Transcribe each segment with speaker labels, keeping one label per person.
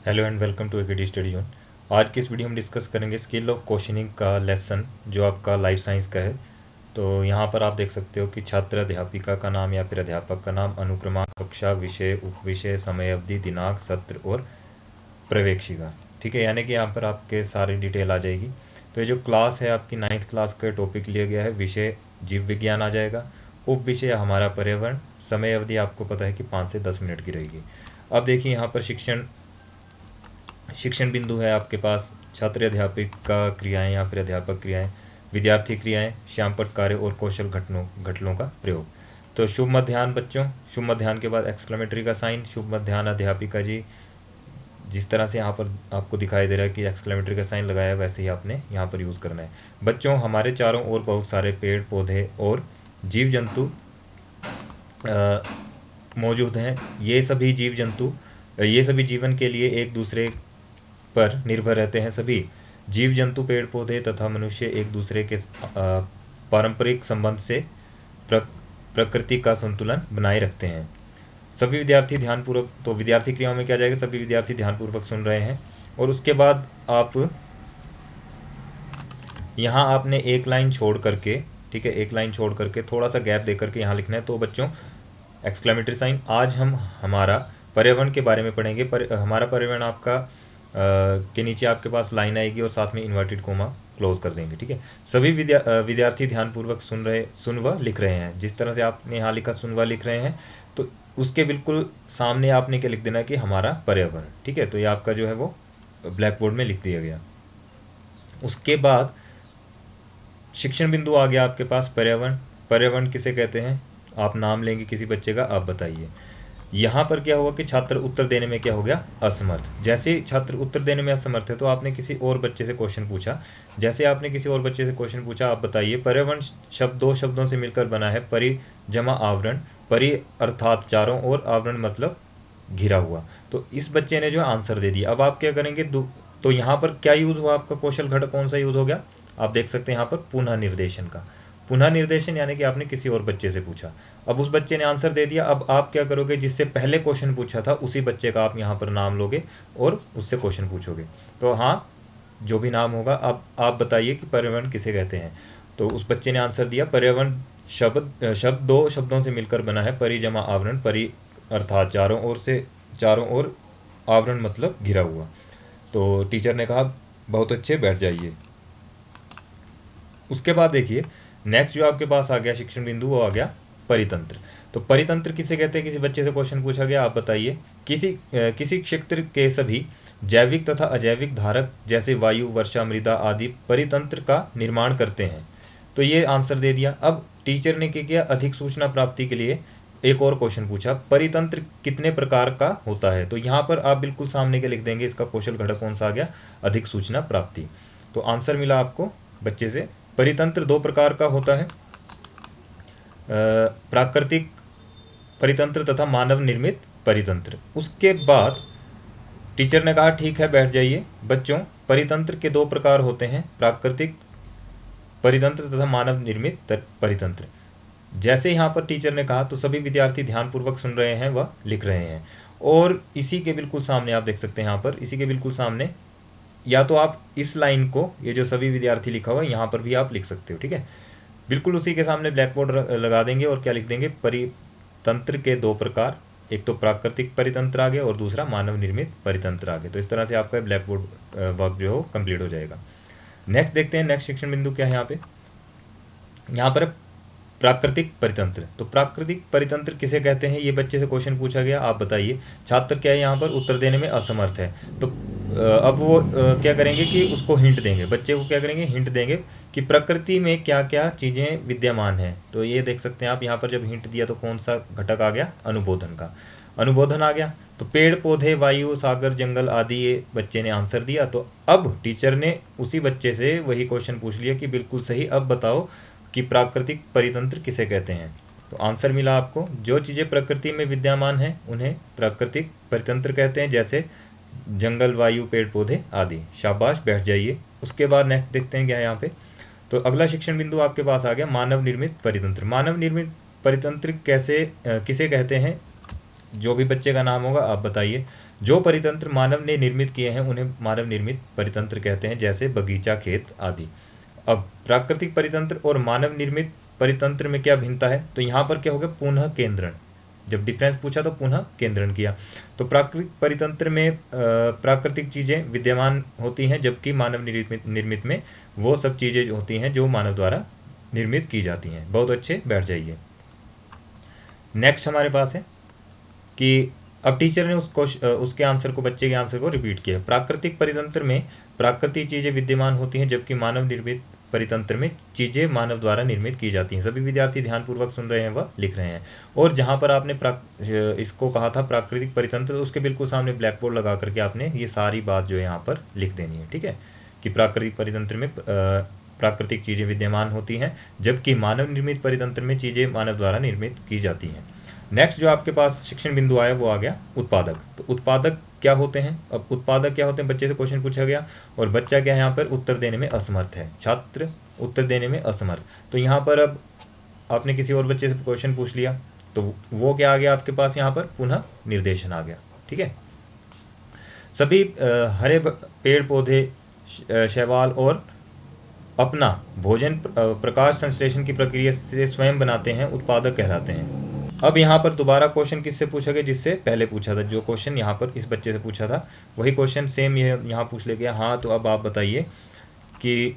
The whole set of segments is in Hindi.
Speaker 1: Hello and welcome to AKD study zone. आज की इस वीडियो में डिस्कस करेंगे स्किल ऑफ क्वेश्चनिंग का लेसन जो आपका लाइफ साइंस का है। तो यहाँ पर आप देख सकते हो कि छात्र, अध्यापिका का नाम या फिर अध्यापक का नाम, अनुक्रमांक, कक्षा, विषय, उपविषय, समय अवधि, दिनांक, सत्र और पर्यवेक्षिका। ठीक है, यानी कि यहाँ पर आपके सारी डिटेल आ जाएगी। तो ये जो क्लास है आपकी 9th क्लास का टॉपिक लिया गया है, विषय जीव विज्ञान आ जाएगा। उप विषय हमारा पर्यावरण। समय अवधि आपको पता है कि 5 से 10 मिनट की रहेगी। अब देखिए यहाँ पर शिक्षण बिंदु है आपके पास छात्र अध्यापिका क्रियाएं या फिर अध्यापक क्रियाएं, विद्यार्थी क्रियाएं, श्यामपट्ट कार्य और कौशल घटनों का प्रयोग। तो शुभ मध्याह्न बच्चों। शुभ मध्याह्न के बाद एक्सक्लेमेटरी का साइन। शुभ मध्याह्न अध्यापिका जी। जिस तरह से यहाँ पर आपको दिखाई दे रहा है कि एक्सक्लेमेटरी का साइन लगाया है, वैसे ही आपने यहाँ पर यूज़ करना है। बच्चों, हमारे चारों ओर बहुत सारे पेड़ पौधे और जीव जंतु मौजूद हैं। ये सभी जीवन के लिए एक दूसरे पर निर्भर रहते हैं। सभी जीव जंतु, पेड़ पौधे तथा मनुष्य एक दूसरे के पारंपरिक संबंध से प्रकृति का संतुलन बनाए रखते हैं। सभी विद्यार्थी ध्यानपूर्वक, तो विद्यार्थी क्रियाओं में क्या जाएगा, सभी विद्यार्थी ध्यानपूर्वक सुन रहे हैं। और उसके बाद आप यहाँ आपने एक लाइन छोड़ करके, ठीक है, एक लाइन छोड़ करके थोड़ा सा गैप दे करके यहाँ लिखना है। तो बच्चों, एक्सक्लेमेटरी साइन। आज हम हमारा पर्यावरण के बारे में पढ़ेंगे। हमारा पर्यावरण आपका के नीचे आपके पास लाइन आएगी और साथ में इन्वर्टेड कोमा क्लोज कर देंगे। ठीक है, सभी विद्यार्थी ध्यानपूर्वक सुन व लिख रहे हैं। जिस तरह से आपने यहाँ लिखा सुन व लिख रहे हैं, तो उसके बिल्कुल सामने आपने क्या लिख देना है कि हमारा पर्यावरण। ठीक है, तो ये आपका जो है वो ब्लैक बोर्ड में लिख दिया गया। उसके बाद शिक्षण बिंदु आ गया आपके पास पर्यावरण। पर्यावरण किसे कहते हैं, आप नाम लेंगे किसी बच्चे का, आप बताइए। यहाँ पर क्या हुआ कि छात्र उत्तर देने में क्या हो गया, असमर्थ। जैसे छात्र उत्तर देने में असमर्थ है, तो आपने किसी और बच्चे से क्वेश्चन पूछा। जैसे आपने किसी और बच्चे से क्वेश्चन पूछा, आप बताइए। पर्यावरण शब्द दो शब्दों से मिलकर बना है, परि जमा आवरण। परि अर्थात चारों ओर, आवरण मतलब घिरा हुआ। तो इस बच्चे ने जो आंसर दे दिया। अब आप क्या करेंगे, तो यहाँ पर क्या यूज हुआ, आपका कौशल घटक कौन सा यूज हो गया, आप देख सकते हैं यहाँ पर पुनः निर्देशन का। पुनः निर्देशन यानी कि आपने किसी और बच्चे से पूछा। अब उस बच्चे ने आंसर दे दिया। अब आप क्या करोगे, जिससे पहले क्वेश्चन पूछा था उसी बच्चे का आप यहाँ पर नाम लोगे और उससे क्वेश्चन पूछोगे। तो हाँ, जो भी नाम होगा, अब आप बताइए कि पर्यावरण किसे कहते हैं। तो उस बच्चे ने आंसर दिया, पर्यावरण शब्द दो शब्दों से मिलकर बना है, परि जमा आवरण। परि अर्थात चारों ओर, आवरण मतलब घिरा हुआ। तो टीचर ने कहा बहुत अच्छे, बैठ जाइए। उसके बाद देखिए नेक्स्ट जो आपके पास आ गया शिक्षण बिंदु, वो आ गया परितंत्र। तो परितंत्र किसे कहते हैं, किसी बच्चे से क्वेश्चन पूछा गया, आप बताइए। किसी क्षेत्र के सभी जैविक तथा अजैविक धारक जैसे वायु, वर्षा, मृदा आदि परितंत्र का निर्माण करते हैं। तो ये आंसर दे दिया। अब टीचर ने क्या किया, अधिक सूचना प्राप्ति के लिए एक और क्वेश्चन पूछा, परितंत्र कितने प्रकार का होता है। तो यहाँ पर आप बिल्कुल सामने के लिख देंगे, इसका कौशल घटक कौन सा आ गया, अधिक सूचना प्राप्ति। तो आंसर मिला आपको बच्चे से, परितंत्र दो प्रकार का होता है, प्राकृतिक परितंत्र तथा मानव निर्मित परितंत्र। उसके बाद टीचर ने कहा ठीक है, बैठ जाइए। बच्चों, परितंत्र के दो प्रकार होते हैं, प्राकृतिक परितंत्र तथा मानव निर्मित परितंत्र। जैसे यहाँ पर टीचर ने कहा, तो सभी विद्यार्थी ध्यानपूर्वक सुन रहे हैं व लिख रहे हैं। और इसी के बिल्कुल सामने आप देख सकते हैं, यहाँ पर इसी के बिल्कुल सामने, या तो आप इस लाइन को, ये जो सभी विद्यार्थी लिखा हुआ है, यहाँ पर भी आप लिख सकते हो। ठीक है, बिल्कुल उसी के सामने ब्लैक बोर्ड लगा देंगे और क्या लिख देंगे, परितंत्र के दो प्रकार, एक तो प्राकृतिक परितंत्र आ गया और दूसरा मानव निर्मित परितंत्र आ गया। तो इस तरह से आपका ब्लैक बोर्ड वर्क जो है कंप्लीट हो जाएगा। नेक्स्ट देखते हैं, नेक्स्ट शिक्षण बिंदु क्या है यहाँ पे। यहाँ पर प्राकृतिक परितंत्र। तो प्राकृतिक परितंत्र किसे कहते हैं, ये बच्चे से क्वेश्चन पूछा गया, आप बताइए। छात्र क्या है यहाँ पर, उत्तर देने में असमर्थ है। तो अब वो क्या करेंगे कि उसको हिंट देंगे, बच्चे को क्या करेंगे, हिंट देंगे कि प्रकृति में क्या क्या चीज़ें विद्यमान हैं। तो ये देख सकते हैं आप, यहाँ पर जब हिंट दिया तो कौन सा घटक आ गया, अनुबोधन का। अनुबोधन आ गया। तो पेड़ पौधे, वायु, सागर, जंगल आदि, ये बच्चे ने आंसर दिया। तो अब टीचर ने उसी बच्चे से वही क्वेश्चन पूछ लिया कि बिल्कुल सही, अब बताओ कि प्राकृतिक परितंत्र किसे कहते हैं। तो आंसर मिला आपको, जो चीज़ें प्रकृति में विद्यमान हैं उन्हें प्राकृतिक परितंत्र कहते हैं, जैसे जंगल, वायु, पेड़ पौधे आदि। शाबाश, बैठ जाइए। उसके बाद नेक्स्ट देखते हैं क्या है यहाँ पे। तो अगला शिक्षण बिंदु आपके पास आ गया, मानव निर्मित परितंत्र। मानव निर्मित परितंत्र किसे कहते हैं, जो भी बच्चे का नाम होगा आप बताइए। जो परितंत्र मानव ने निर्मित किए हैं उन्हें मानव निर्मित परितंत्र कहते हैं, जैसे बगीचा, खेत आदि। अब प्राकृतिक परितंत्र और मानव निर्मित परितंत्र में क्या भिन्नता है, तो यहाँ पर क्या हो गया, पुनः केंद्रण। जब डिफरेंस पूछा तो पुनः केंद्रण किया। तो प्राकृतिक परितंत्र में प्राकृतिक चीज़ें विद्यमान होती हैं, जबकि मानव निर्मित में वो सब चीज़ें होती हैं जो मानव द्वारा निर्मित की जाती हैं। बहुत अच्छे, बैठ जाइए। नेक्स्ट हमारे पास है कि अब टीचर ने उसके आंसर को, बच्चे के आंसर को रिपीट किया। प्राकृतिक परितंत्र में प्राकृतिक चीज़ें विद्यमान होती हैं, जबकि मानव निर्मित परितंत्र में चीज़ें मानव द्वारा निर्मित की जाती हैं। सभी विद्यार्थी ध्यानपूर्वक सुन रहे हैं व लिख रहे हैं। और जहाँ पर आपने इसको कहा था प्राकृतिक परितंत्र, तो उसके बिल्कुल सामने ब्लैक बोर्ड लगा करके आपने ये सारी बात जो है यहाँ पर लिख देनी है, ठीक है। कि प्राकृतिक परितंत्र में प्राकृतिक चीज़ें विद्यमान होती हैं, जबकि मानव निर्मित परितंत्र में चीज़ें मानव द्वारा निर्मित की जाती हैं। नेक्स्ट जो आपके पास शिक्षण बिंदु आया वो आ गया उत्पादक। तो उत्पादक क्या होते हैं, अब उत्पादक क्या होते हैं, बच्चे से क्वेश्चन पूछा गया और बच्चा क्या है यहाँ पर उत्तर देने में असमर्थ है, छात्र उत्तर देने में असमर्थ। तो यहाँ पर अब आपने किसी और बच्चे से क्वेश्चन पूछ लिया तो वो क्या आ गया आपके पास, यहाँ पर पुनः निर्देशन आ गया, ठीक है। सभी हरे पेड़ पौधे शैवाल और अपना भोजन प्रकाश संश्लेषण की प्रक्रिया से स्वयं बनाते हैं, उत्पादक कहलाते हैं। अब यहाँ पर दोबारा क्वेश्चन किससे पूछा गया, जिससे पहले पूछा था। जो क्वेश्चन यहाँ पर इस बच्चे से पूछा था वही क्वेश्चन सेम ये यहाँ पूछ ले गया। हाँ, तो अब आप बताइए कि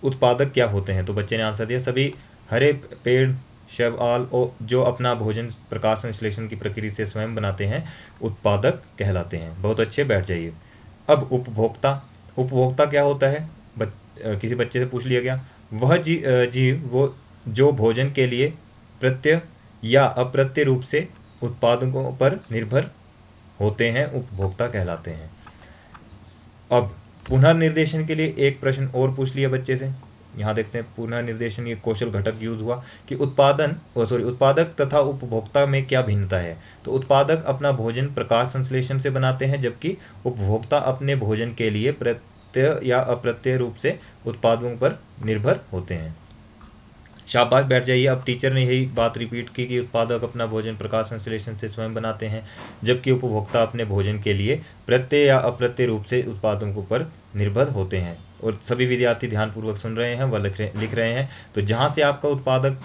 Speaker 1: उत्पादक क्या होते हैं। तो बच्चे ने आंसर दिया, सभी हरे पेड़ शैवाल और जो अपना भोजन प्रकाश संश्लेषण की प्रक्रिया से स्वयं बनाते हैं, उत्पादक कहलाते हैं। बहुत अच्छे, बैठ जाइए। अब उपभोक्ता, उपभोक्ता क्या होता है, किसी बच्चे से पूछ लिया गया। वह जीव वो जो भोजन के लिए प्रत्यय या अप्रत्यय रूप से उत्पादकों पर निर्भर होते हैं, उपभोक्ता कहलाते हैं। अब पुनर्निर्देशन के लिए एक प्रश्न और पूछ लिया बच्चे से। यहाँ देखते हैं पुनर्निर्देशन, ये कौशल घटक यूज हुआ कि उत्पादक तथा उपभोक्ता में क्या भिन्नता है। तो उत्पादक अपना भोजन प्रकाश संश्लेषण से बनाते हैं, जबकि उपभोक्ता अपने भोजन के लिए प्रत्यय या अप्रत्यय रूप से उत्पादों पर निर्भर होते हैं। शाबाश, बैठ जाइए। अब टीचर ने यही बात रिपीट की कि उत्पादक अपना भोजन प्रकाश संश्लेषण से स्वयं बनाते हैं, जबकि उपभोक्ता अपने भोजन के लिए प्रत्यय या अप्रत्यय रूप से उत्पादों पर निर्भर होते हैं। और सभी विद्यार्थी ध्यानपूर्वक सुन रहे हैं व लिख रहे हैं। तो जहाँ से आपका उत्पादक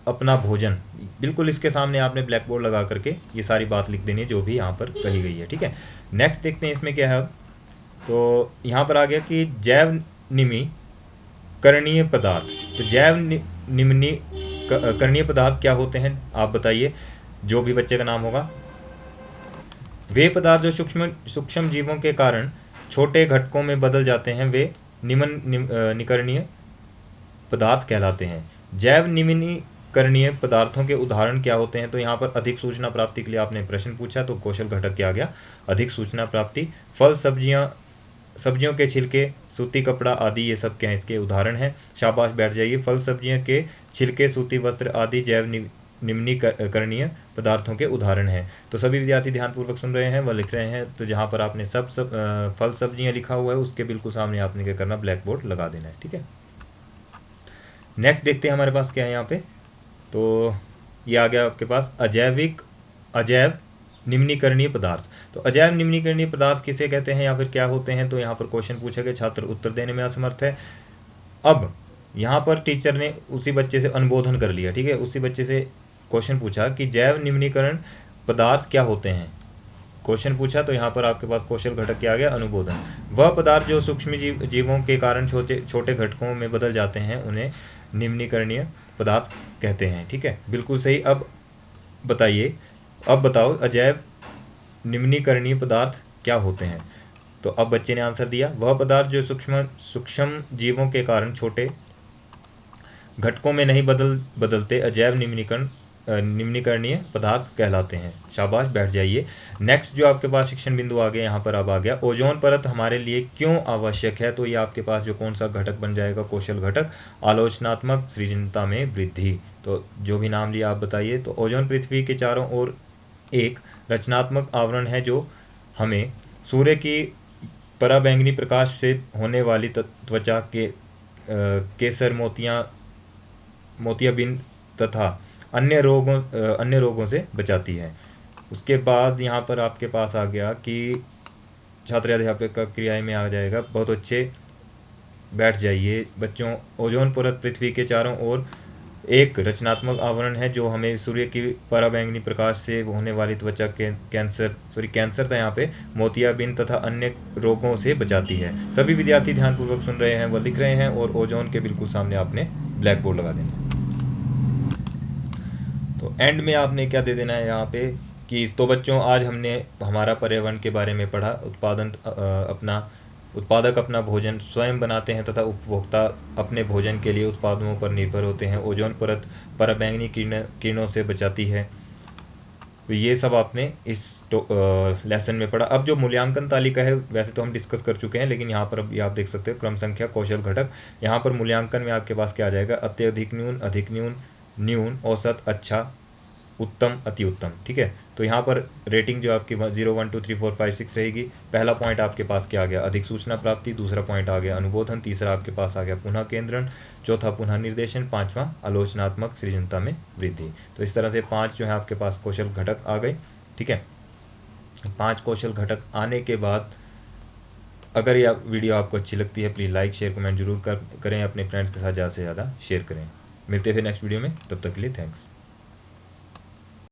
Speaker 1: अपना भोजन, बिल्कुल इसके सामने आपने ब्लैक बोर्ड लगा करके ये सारी बात लिख देनी है जो भी यहाँ पर कही गई है, ठीक है। नेक्स्ट देखते हैं इसमें क्या है। तो यहाँ पर आ गया कि जैव निम्नीकरणीय पदार्थ। तो जैव निम्नीकरणीय पदार्थ क्या होते हैं आप बताइए, जो भी बच्चे का नाम होगा। वे पदार्थ जो सूक्ष्म जीवों के कारण छोटे घटकों में बदल जाते हैं, वे निम्नीकरणीय पदार्थ कहलाते हैं। जैव निम्नीकरणीय पदार्थों के उदाहरण क्या होते हैं। तो यहाँ पर अधिक सूचना प्राप्ति के लिए आपने प्रश्न पूछा, तो कौशल घटक क्या आ गया, अधिक सूचना प्राप्ति। फल सब्जियों के छिलके, सूती कपड़ा आदि, ये सब क्या है, इसके उदाहरण हैं। शाबाश, बैठ जाइए। फल सब्जियों के छिलके, सूती वस्त्र आदि जैव निम्नीकरणीय पदार्थों के उदाहरण हैं। तो सभी विद्यार्थी ध्यानपूर्वक सुन रहे हैं व लिख रहे हैं। तो जहाँ पर आपने सब फल सब्जियाँ लिखा हुआ है उसके बिल्कुल सामने आपने क्या करना, ब्लैक बोर्ड लगा देना है, ठीक है। नेक्स्ट देखते हैं हमारे पास क्या है यहाँ पे। तो ये आ गया आपके पास अजैव निम्नीकरणीय पदार्थ। तो अजैव निम्नीकरणीय पदार्थ किसे कहते हैं या फिर क्या होते हैं। तो यहाँ पर क्वेश्चन पूछा गया, छात्र उत्तर देने में असमर्थ है। अब यहाँ पर टीचर ने उसी बच्चे से अनुबोधन कर लिया, ठीक है। उसी बच्चे से क्वेश्चन पूछा कि जैव निम्नीकरण पदार्थ क्या होते हैं, क्वेश्चन पूछा। तो यहाँ पर आपके पास कौशल घटक क्या आ गया, अनुबोधन। वह पदार्थ जो सूक्ष्म जीवों के कारण छोटे घटकों में बदल जाते हैं, उन्हें निम्नीकरणीय पदार्थ कहते हैं, ठीक है, बिल्कुल सही। अब बताइए, अब बताओ अजैव निम्नीकरणीय पदार्थ क्या होते हैं। तो अब बच्चे ने आंसर दिया, वह पदार्थ जो सूक्ष्म जीवों के कारण छोटे घटकों में नहीं बदलते अजैव निम्नीकरणीय पदार्थ कहलाते हैं। शाबाश, बैठ जाइए। नेक्स्ट जो आपके पास शिक्षण बिंदु आ गया, यहाँ पर अब आ गया ओजोन परत हमारे लिए क्यों आवश्यक है। तो ये आपके पास जो कौन सा घटक बन जाएगा, कौशल घटक, आलोचनात्मक सृजनता में वृद्धि। तो जो भी नाम लिया आप बताइए। तो ओजोन पृथ्वी के चारों ओर एक रचनात्मक आवरण है जो हमें सूर्य की पराबैंगनी प्रकाश से होने वाली त्वचा के केसर मोतियाबिंद तथा अन्य रोगों से बचाती है। उसके बाद यहाँ पर आपके पास आ गया कि छात्र अध्यापक का क्रियाएं में आ जाएगा। बहुत अच्छे, बैठ जाइए बच्चों। ओजोन परत पृथ्वी के चारों ओर एक रचनात्मक आवरण है जो हमें सूर्य की पराबैंगनी प्रकाश से होने वाली त्वचा के कैंसर था यहाँ पे, मोतियाबिंद तथा अन्य रोगों से बचाती है। सभी विद्यार्थी ध्यानपूर्वक सुन रहे हैं व लिख रहे हैं, और ओजोन के बिल्कुल सामने आपने ब्लैक बोर्ड लगा देना है। तो एंड में आपने क्या दे देना है यहाँ पे कि तो बच्चों आज हमने हमारा पर्यावरण के बारे में पढ़ा। उत्पादक अपना भोजन स्वयं बनाते हैं तथा उपभोक्ता अपने भोजन के लिए उत्पादों पर निर्भर होते हैं। ओजोन परत पराबैंगनी किरणों से बचाती है। तो ये सब आपने इस लेसन में पढ़ा। अब जो मूल्यांकन तालिका है वैसे तो हम डिस्कस कर चुके हैं, लेकिन यहाँ पर अब आप देख सकते हो क्रम संख्या कौशल घटक। यहाँ पर मूल्यांकन में आपके पास क्या आ जाएगा, अत्यधिक न्यून, अधिक न्यून, न्यून, औसत, अच्छा, उत्तम, अति उत्तम। ठीक है, तो यहाँ पर रेटिंग जो आपकी 0 1 2 3 4 5 6 रहेगी। पहला पॉइंट आपके पास क्या आ गया, अधिक सूचना प्राप्ति। दूसरा पॉइंट आ गया अनुबोधन। तीसरा आपके पास आ गया पुनः केंद्रण। चौथा पुनः निर्देशन। पांचवा आलोचनात्मक सृजनता में वृद्धि। तो इस तरह से 5 जो है आपके पास कौशल घटक आ गए। ठीक है, 5 कौशल घटक आने के बाद अगर यह वीडियो आपको अच्छी लगती है प्लीज़ लाइक शेयर कमेंट जरूर करें, अपने फ्रेंड्स के साथ ज़्यादा से ज़्यादा शेयर करें। मिलते हैं फिर नेक्स्ट वीडियो में, तब तक के लिए थैंक्स।